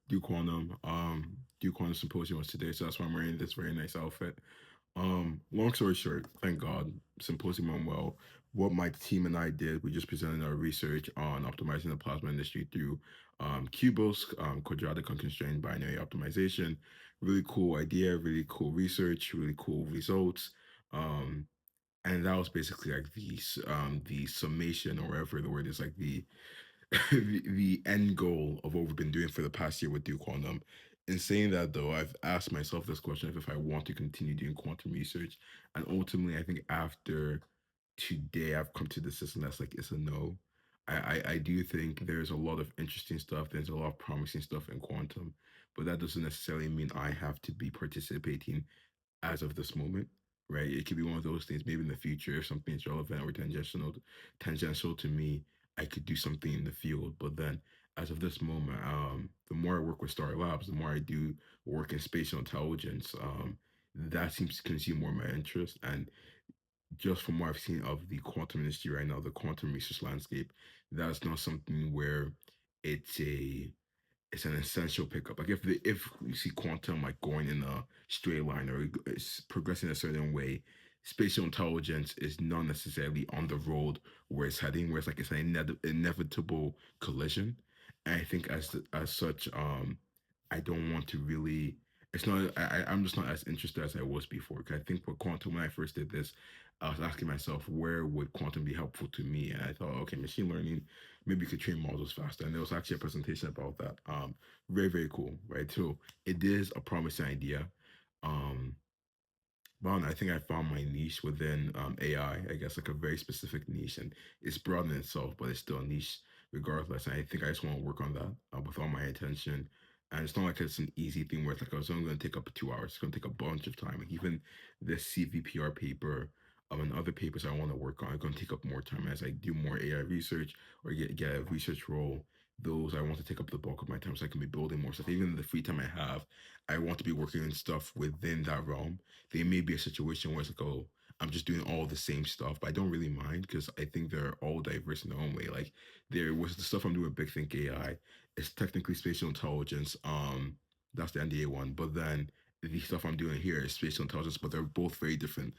do quantum. Do quantum symposium was today, so that's why I'm wearing this very nice outfit. Long story short, thank God, symposium went well. What my team and I did, we just presented our research on optimizing the plasma industry through QBOS, quadratic unconstrained binary optimization. Really cool idea, really cool research, really cool results. Um, and that was basically like the summation, or whatever the word is, like the end goal of what we've been doing for the past year with Duke Quantum. In saying that, though, I've asked myself this question of if I want to continue doing quantum research, and ultimately, I think after today, I've come to the decision that's like it's a no. I do think there's a lot of interesting stuff. There's a lot of promising stuff in quantum, but that doesn't necessarily mean I have to be participating as of this moment, right? It could be one of those things. Maybe in the future, if something is relevant or tangential to me, I could do something in the field. But then, as of this moment, the more I work with Star Labs, the more I do work in spatial intelligence. That seems to consume more of my interest, and just from what I've seen of the quantum industry right now, the quantum research landscape, that's not something where it's a it's an essential pickup. Like if you see quantum like going in a straight line or it's progressing a certain way, spatial intelligence is not necessarily on the road where it's heading, where it's like it's an inevitable collision. And I think as such, I don't want to really. It's not. I'm just not as interested as I was before. Because I think for quantum, when I first did this, I was asking myself, where would quantum be helpful to me? And I thought, okay, machine learning, maybe you could train models faster. And there was actually a presentation about that. Very, very cool, right? So it is a promising idea. Um, but I think I found my niche within AI. I guess like a very specific niche, and it's broad in itself, but it's still a niche regardless. And I think I just want to work on that with all my attention. And it's not like it's an easy thing where it's like, oh, it's only going to take up 2 hours. It's going to take a bunch of time. Like even this CVPR paper and other papers I want to work on are going to take up more time as I do more AI research or get a research role. Those I want to take up the bulk of my time so I can be building more stuff. Even the free time I have, I want to be working on stuff within that realm. There may be a situation where it's like, oh, I'm just doing all the same stuff, but I don't really mind because I think they're all diverse in their own way. Like there was the stuff I'm doing with Big Think AI. It's technically spatial intelligence. That's the NDA one. But then the stuff I'm doing here is spatial intelligence, but they're both very different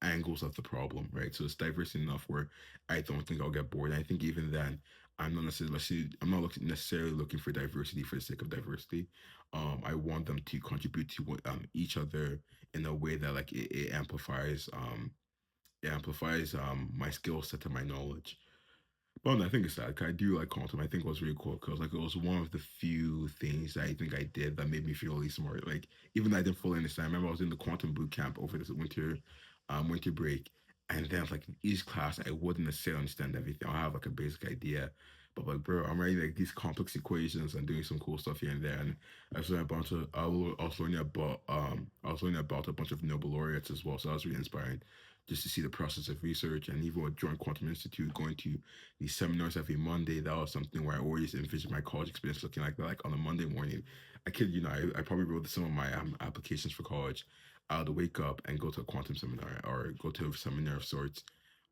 angles of the problem, right? So it's diverse enough where I don't think I'll get bored. And I think even then, I'm not necessarily looking for diversity for the sake of diversity. I want them to contribute to each other in a way that like it amplifies my skill set and my knowledge. But no, I think it's sad. 'Cause I do like quantum. I think it was really cool because like it was one of the few things that I think I did that made me feel really smart. Like even though I didn't fully understand. I remember I was in the quantum boot camp over this winter break, and then like in each class I wouldn't necessarily understand everything. I'll have like a basic idea, but like bro, I'm writing like these complex equations and doing some cool stuff here and there. And I was learning a bunch of I was learning about a bunch of Nobel laureates as well. So that was really inspiring just to see the process of research. And even with Joint Quantum Institute, going to these seminars every Monday, that was something where I always envisioned my college experience looking like that. Like on a Monday morning, I kid you know, I probably wrote some of my applications for college. I would wake up and go to a quantum seminar or go to a seminar of sorts.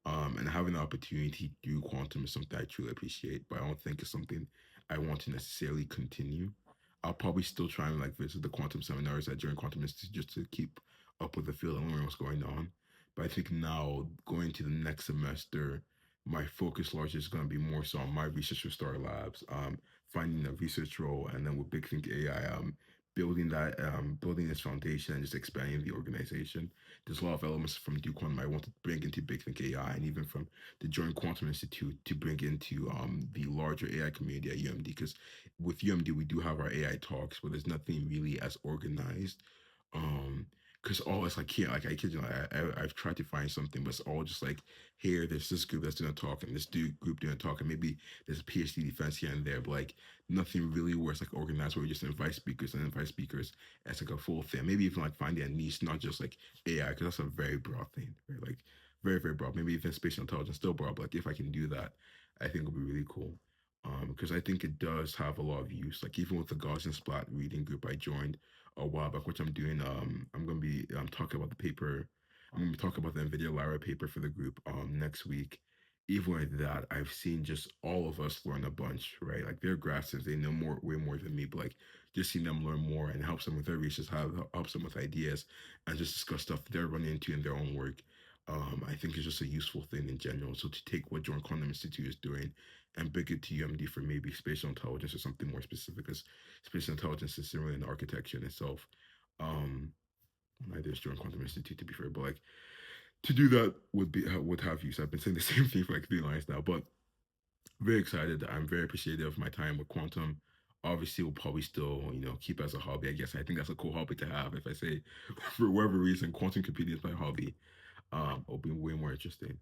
And having the opportunity to do quantum is something I truly appreciate, but I don't think it's something I want to necessarily continue. I'll probably still try and like visit the quantum seminars at during Quantum Institute just to keep up with the field and learn what's going on. But I think now going to the next semester, my focus largely is going to be more so on my research with Star Labs, finding a research role, and then with Big Think AI, building this foundation and just expanding the organization. There's a lot of elements from Duke Quantum I want to bring into Big Think AI, and even from the Joint Quantum Institute to bring into the larger AI community at UMD. Because with UMD, we do have our AI talks, but there's nothing really as organized. Um, because all it's like here, like I kid you, I've tried to find something, but it's all just like here. There's this group that's doing a talk, and this dude group doing a talk, and maybe there's a PhD defense here and there, but like nothing really where it's like organized where we just invite speakers and invite speakers as like a full thing. Maybe even like finding a niche, not just like AI, because that's a very broad thing, right? Like very, very broad. Maybe even spatial intelligence, still broad. But like if I can do that, I think it'll be really cool. Because I think it does have a lot of use. Like even with the Gaussian Splat reading group I joined a while back, which I'm doing. I'm gonna be talking about the paper. I'm gonna be talking about the NVIDIA Lyra paper for the group next week. even with that, I've seen just all of us learn a bunch, right? Like they're grassroots, they know more, way more than me, but like just seeing them learn more and helps them with their research, helps them with ideas, and just discuss stuff they're running into in their own work. I think it's just a useful thing in general. So to take what John Quantum Institute is doing and bring it to UMD for maybe spatial intelligence or something more specific, because spatial intelligence is really an architecture in itself. Um, Neither is John Quantum Institute to be fair, but like to do that would have use. I've been saying the same thing for like 3 lines now, but very excited. I'm very appreciative of my time with quantum. Obviously, we'll probably still, keep as a hobby. I guess I think that's a cool hobby to have. If I say, for whatever reason, quantum computing is my hobby, it'll be way more interesting.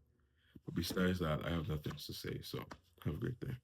But besides that, I have nothing else to say. So have a great day.